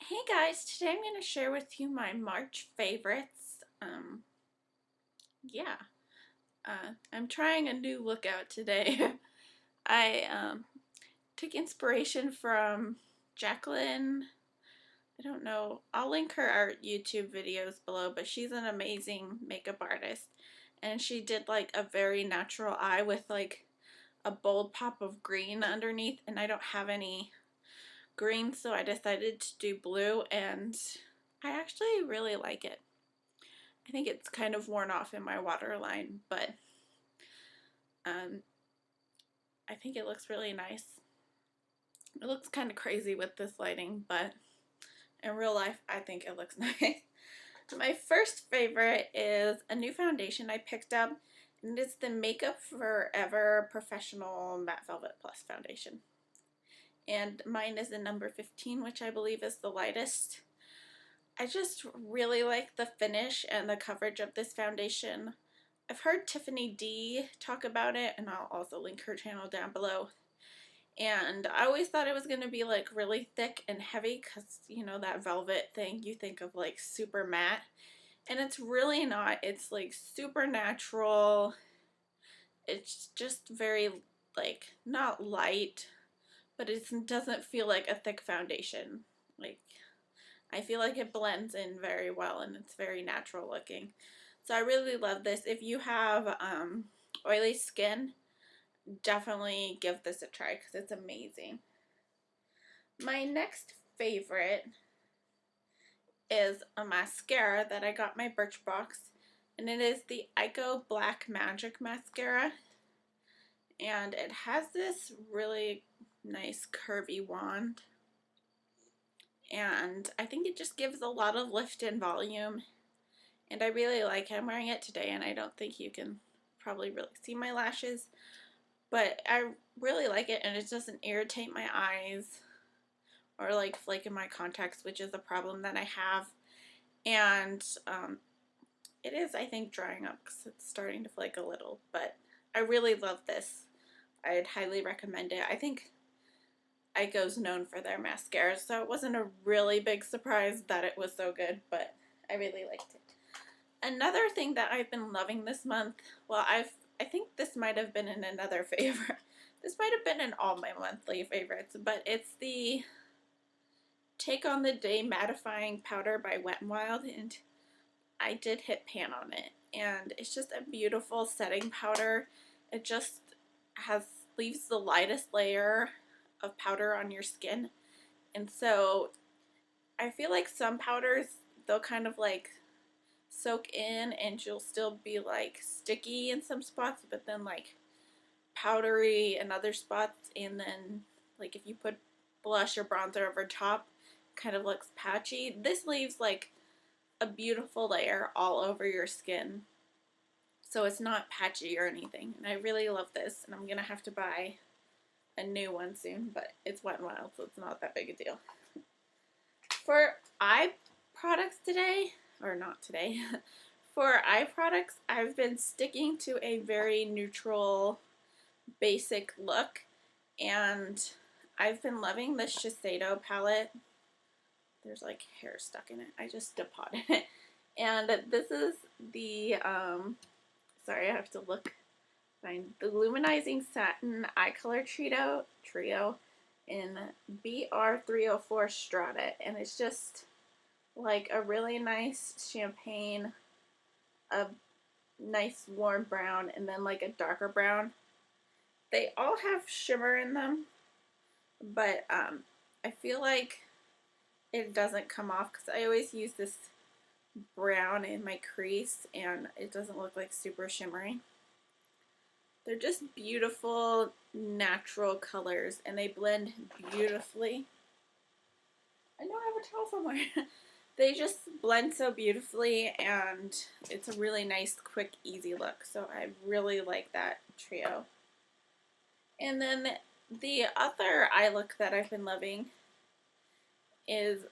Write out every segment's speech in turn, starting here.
Hey guys, today I'm going to share with you my March favorites. Yeah, I'm trying a new look out today. I took inspiration from Jacqueline. I don't know, I'll link her YouTube videos below, but she's an amazing makeup artist. And she did like a very natural eye with like a bold pop of green underneath, and I don't have any green, so I decided to do blue, and I actually really like it. I think it's kind of worn off in my waterline, but um, I think it looks really nice. It looks kind of crazy with this lighting, but in real life, I think it looks nice. My first favorite is a new foundation I picked up, and it's the Makeup Forever Professional Matte Velvet Plus foundation. And mine is in number 15, which I believe is the lightest. I just really like the finish and the coverage of this foundation. I've heard Tiffany D talk about it, and I'll also link her channel down below. And I always thought it was going to be like really thick and heavy because, you know, that velvet thing, you think of like super matte. And it's really not. It's like super natural. It's just very like not light, but it doesn't feel like a thick foundation. Like I feel like it blends in very well and it's very natural looking. So I really love this. If you have oily skin, definitely give this a try because it's amazing. My next favorite is a mascara that I got my Birchbox, and it is the Eyeko Black Magic Mascara. And it has this really nice curvy wand, and I think it just gives a lot of lift and volume, and I really like it. I'm wearing it today, and I don't think you can probably really see my lashes, but I really like it, and it doesn't irritate my eyes or like flake in my contacts, which is a problem that I have. And it is, I think, drying up because it's starting to flake a little, but I really love this. I'd highly recommend it. I think Eyeko's known for their mascara, so it wasn't a really big surprise that it was so good, but I really liked it. Another thing that I've been loving this month, well, I think this might have been in another favorite. This might have been in all my monthly favorites, but it's the Take on the Day Mattifying Powder by Wet n Wild, and I did hit pan on it, and it's just a beautiful setting powder. It just leaves the lightest layer of powder on your skin, and so I feel like some powders, they'll kind of like soak in and you'll still be like sticky in some spots, but then like powdery in other spots, and then like if you put blush or bronzer over top, kind of looks patchy. This leaves like a beautiful layer all over your skin, so it's not patchy or anything, and I really love this, and I'm gonna have to buy a new one soon, but it's Wet n Wild, so it's not that big a deal. For eye products today, or not today, for eye products, I've been sticking to a very neutral, basic look, and I've been loving this Shiseido palette. There's like hair stuck in it. I just depotted it. And this is the, sorry, I have to find the Luminizing Satin Eye Color Trio in BR304 Strata. And it's just like a really nice champagne, a nice warm brown, and then like a darker brown. They all have shimmer in them, but I feel like it doesn't come off because I always use this brown in my crease and it doesn't look like super shimmery. They're just beautiful natural colors and they blend beautifully. I know I have a towel somewhere. They just blend so beautifully and it's a really nice, quick, easy look. So I really like that trio. And then the other eye look that I've been loving is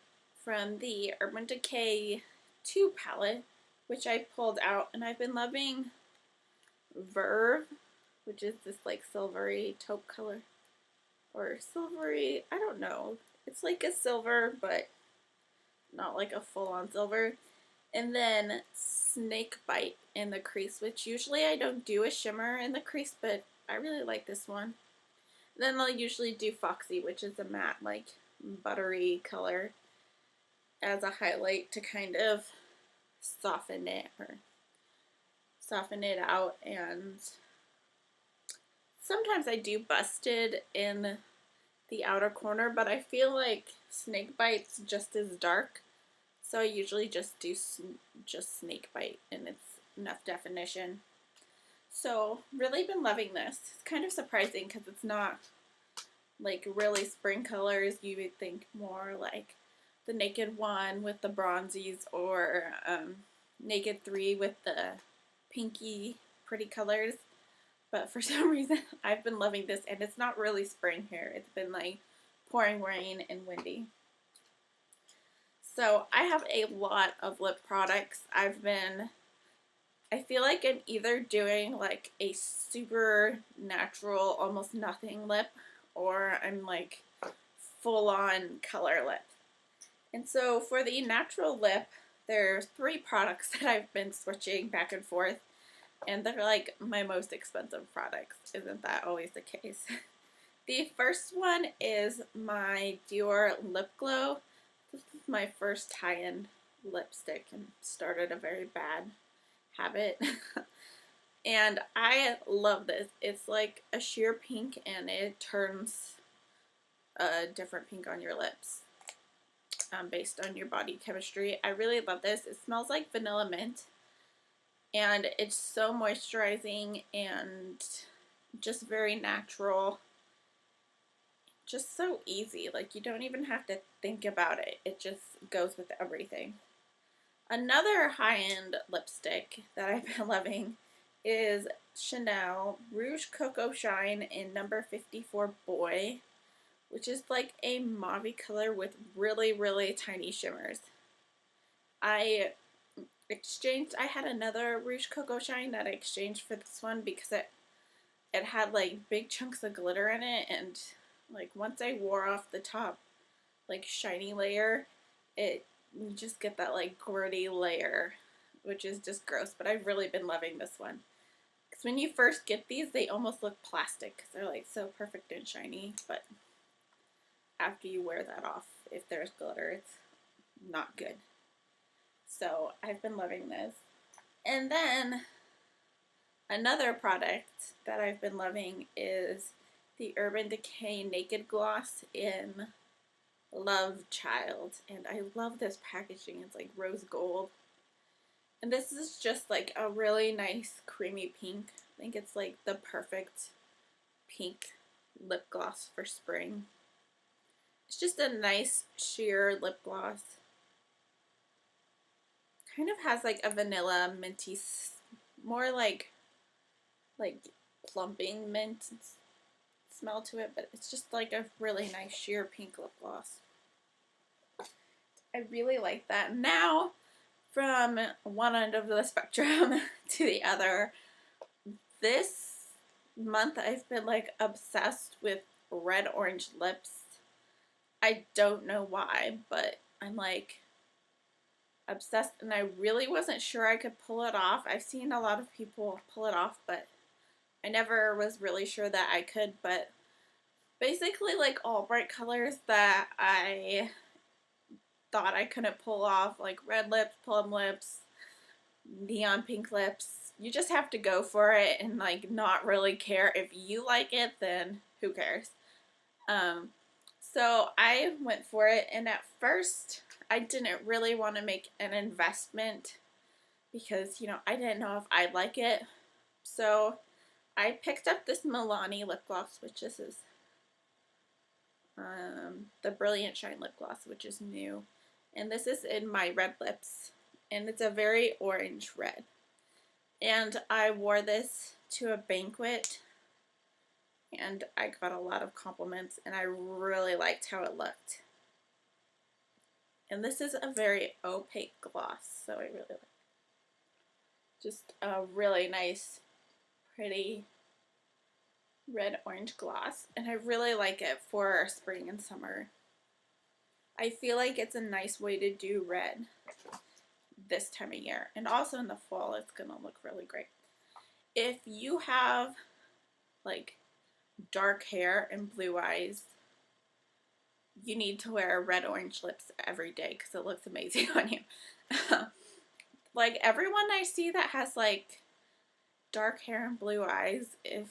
from the Urban Decay 2 palette, which I pulled out, and I've been loving Verve, which is this like silvery taupe color, or silvery, I don't know, it's like a silver, but not like a full-on silver. And then Snake Bite in the crease, which usually I don't do a shimmer in the crease, but I really like this one. Then I'll usually do Foxy, which is a matte, like, buttery color as a highlight to kind of soften it out. And sometimes I do Busted in the outer corner, but I feel like Snake Bite's just as dark, so I usually just do just Snake Bite and it's enough definition. So really been loving this. It's kind of surprising because it's not like really spring colors. You would think more like the Naked One with the bronzies, or Naked 3 with the pinky pretty colors. But for some reason, I've been loving this, and it's not really spring here. It's been like pouring rain and windy. So I have a lot of lip products. I feel like I'm either doing like a super natural, almost nothing lip, or I'm like full on color lip. And so for the natural lip, there's 3 products that I've been switching back and forth, and they're like my most expensive products. Isn't that always the case? The first one is my Dior Lip Glow. This is my first high-end lipstick and started a very bad habit. And I love this. It's like a sheer pink, and it turns a different pink on your lips based on your body chemistry. I really love this. It smells like vanilla mint, and it's so moisturizing and just very natural. Just so easy. Like, you don't even have to think about it. It just goes with everything. Another high-end lipstick that I've been loving is Chanel Rouge Coco Shine in number 54 Boy, which is like a mauve color with really, really tiny shimmers. I had another Rouge Coco Shine that I exchanged for this one because it had like big chunks of glitter in it, and like once I wore off the top like shiny layer, you just get that like gritty layer, which is just gross. But I've really been loving this one. Because when you first get these, they almost look plastic because they're like so perfect and shiny. But after you wear that off, if there's glitter, it's not good. So I've been loving this. And then another product that I've been loving is the Urban Decay Naked Gloss in Love Child. And I love this packaging. It's like rose gold. And this is just like a really nice creamy pink. I think it's like the perfect pink lip gloss for spring. It's just a nice sheer lip gloss. Kind of has like a vanilla minty, more like plumping mint smell to it, but it's just like a really nice sheer pink lip gloss. I really like that. Now, from one end of the spectrum to the other, this month I've been like obsessed with red orange lips. I don't know why, but I'm like obsessed, and I really wasn't sure I could pull it off. I've seen a lot of people pull it off, but I never was really sure that I could. But basically like all bright colors that I thought I couldn't pull off, like red lips, plum lips, neon pink lips, you just have to go for it and like not really care. If you like it, then who cares? So I went for it, and at first I didn't really want to make an investment because, you know, I didn't know if I'd like it. So I picked up this Milani lip gloss, which is the Brilliant Shine lip gloss, which is new. And this is in my red lips, and it's a very orange red. And I wore this to a banquet, and I got a lot of compliments, and I really liked how it looked. And this is a very opaque gloss, so I really like it. Just a really nice, pretty red-orange gloss, and I really like it for spring and summer. I feel like it's a nice way to do red this time of year. And also in the fall, it's going to look really great. If you have like dark hair and blue eyes, you need to wear red orange lips every day because it looks amazing on you. Like everyone I see that has like dark hair and blue eyes, if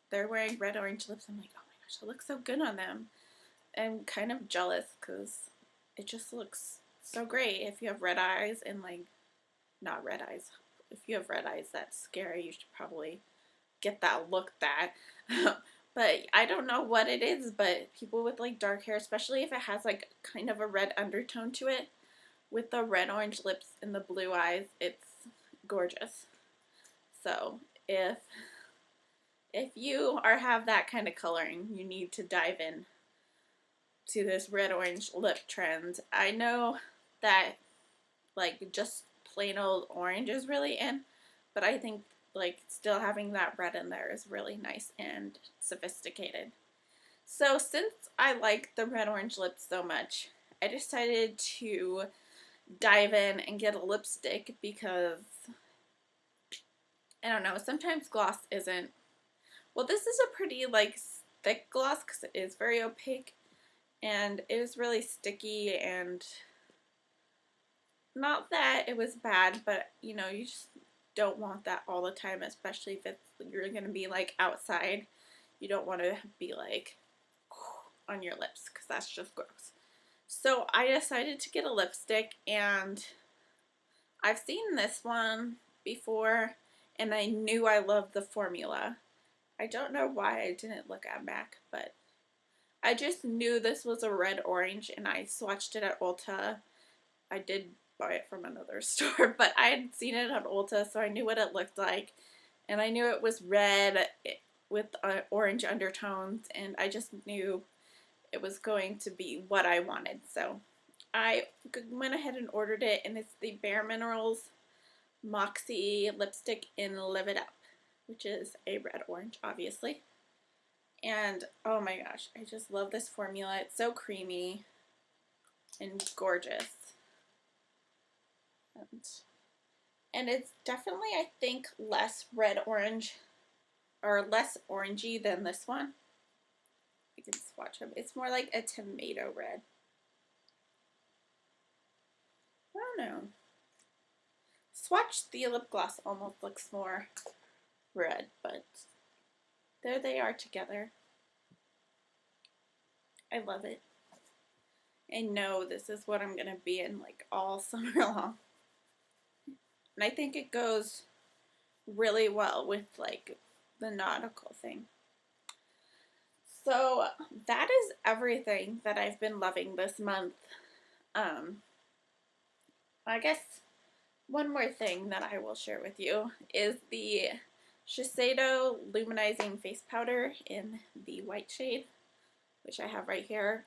they're wearing red orange lips, I'm like, oh my gosh, it looks so good on them. I'm kind of jealous because it just looks so great. If you have red eyes and like, not red eyes, if you have red eyes, that's scary. You should probably get that look that. But I don't know what it is, but people with like dark hair, especially if it has like kind of a red undertone to it, with the red orange lips and the blue eyes, it's gorgeous. So if you have that kind of coloring, you need to dive in to this red orange lip trend. I know that like just plain old orange is really in, but I think like still having that red in there is really nice and sophisticated. So since I like the red orange lips so much, I decided to dive in and get a lipstick because I don't know, sometimes gloss isn't, well, this is a pretty like thick gloss because it is very opaque and it was really sticky, and not that it was bad, but you know, you just don't want that all the time, especially if you're gonna be like outside. You don't want to be like on your lips because that's just gross. So I decided to get a lipstick, and I've seen this one before and I knew I loved the formula. I don't know why I didn't look at MAC, but I just knew this was a red orange, and I swatched it at Ulta. I did buy it from another store, but I had seen it at Ulta, so I knew what it looked like. And I knew it was red with orange undertones, and I just knew it was going to be what I wanted. So I went ahead and ordered it, and it's the Bare Minerals Moxie lipstick in Live It Up, which is a red orange, obviously. And oh my gosh, I just love this formula. It's so creamy and gorgeous. And it's definitely, I think, less red orange or less orangey than this one. You can swatch them. It's more like a tomato red. I don't know. Swatch the lip gloss almost looks more red, but there they are together. I love it. I know this is what I'm going to be in like all summer long. And I think it goes really well with like the nautical thing. So that is everything that I've been loving this month. I guess one more thing that I will share with you is the Shiseido Luminizing Face Powder in the white shade, which I have right here.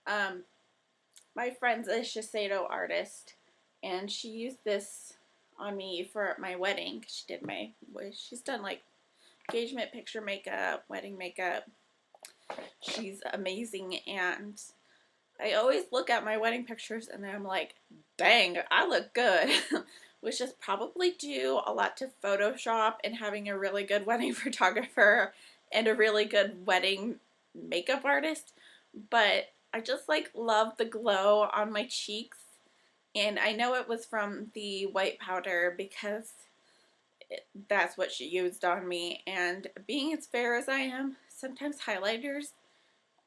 My friend's a Shiseido artist, and she used this on me for my wedding. She's done like engagement picture makeup, wedding makeup. She's amazing, and I always look at my wedding pictures and I'm like, dang, I look good. Which is probably due a lot to Photoshop and having a really good wedding photographer and a really good wedding makeup artist. But I just like love the glow on my cheeks. And I know it was from the white powder because that's what she used on me. And being as fair as I am, sometimes highlighters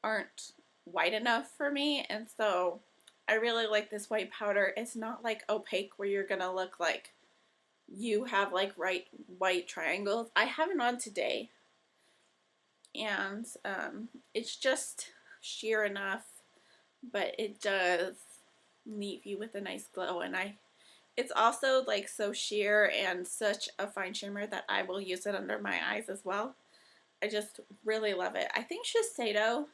aren't white enough for me, and so I really like this white powder. It's not like opaque where you're gonna look like you have like white triangles. I have it on today, and it's just sheer enough, but it does leave you with a nice glow. And it's also like so sheer and such a fine shimmer that I will use it under my eyes as well. I just really love it. I think Shiseido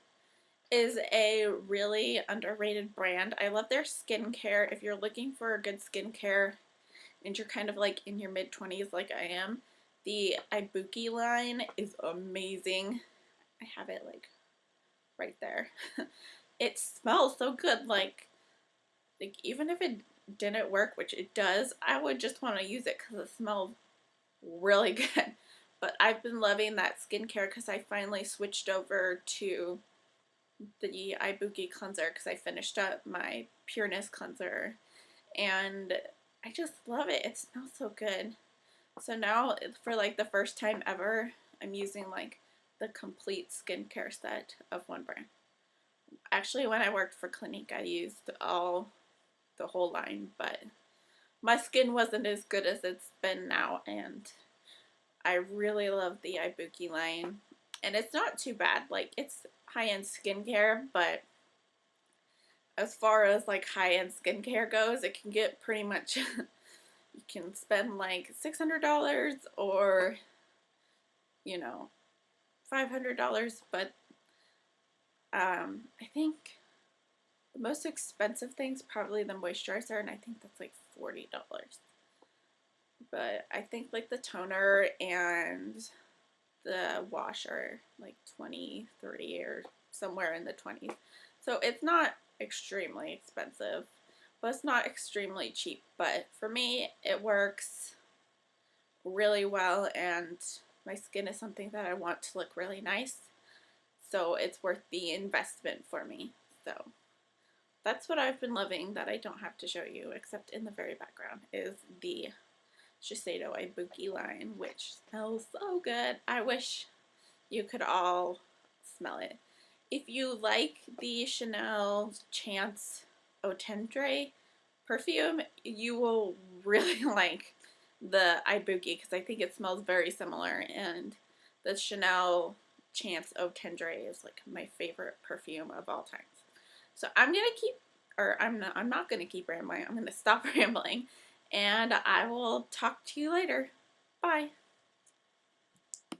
is a really underrated brand. I love their skincare. If you're looking for a good skincare and you're kind of like in your mid-20s like I am, the Ibuki line is amazing. I have it like right there. it smells so good. Like even if it didn't work, which it does, I would just want to use it because it smells really good. But I've been loving that skincare because I finally switched over to the Ibuki cleanser because I finished up my Pureness cleanser, and I just love it. It smells so good. So now, for like the first time ever, I'm using like the complete skincare set of one brand. Actually, when I worked for Clinique, I used the whole line, but my skin wasn't as good as it's been now, and I really love the Ibuki line. And it's not too bad. Like, it's high-end skincare, but as far as like high-end skincare goes, it can get pretty much you can spend like $600 or, you know, $500, but I think the most expensive thing's probably the moisturizer, and I think that's like $40. But I think like the toner and the wash are like 20, 30, or somewhere in the 20s. So it's not extremely expensive, but it's not extremely cheap. But for me, it works really well, and my skin is something that I want to look really nice. So it's worth the investment for me. So that's what I've been loving that I don't have to show you, except in the very background, is the Shiseido Ibuki line, which smells so good. I wish you could all smell it. If you like the Chanel Chance Eau Tendre perfume, you will really like the Ibuki because I think it smells very similar, and the Chanel Chance Eau Tendre is like my favorite perfume of all time. So I'm not gonna keep rambling. I'm gonna stop rambling, and I will talk to you later. Bye.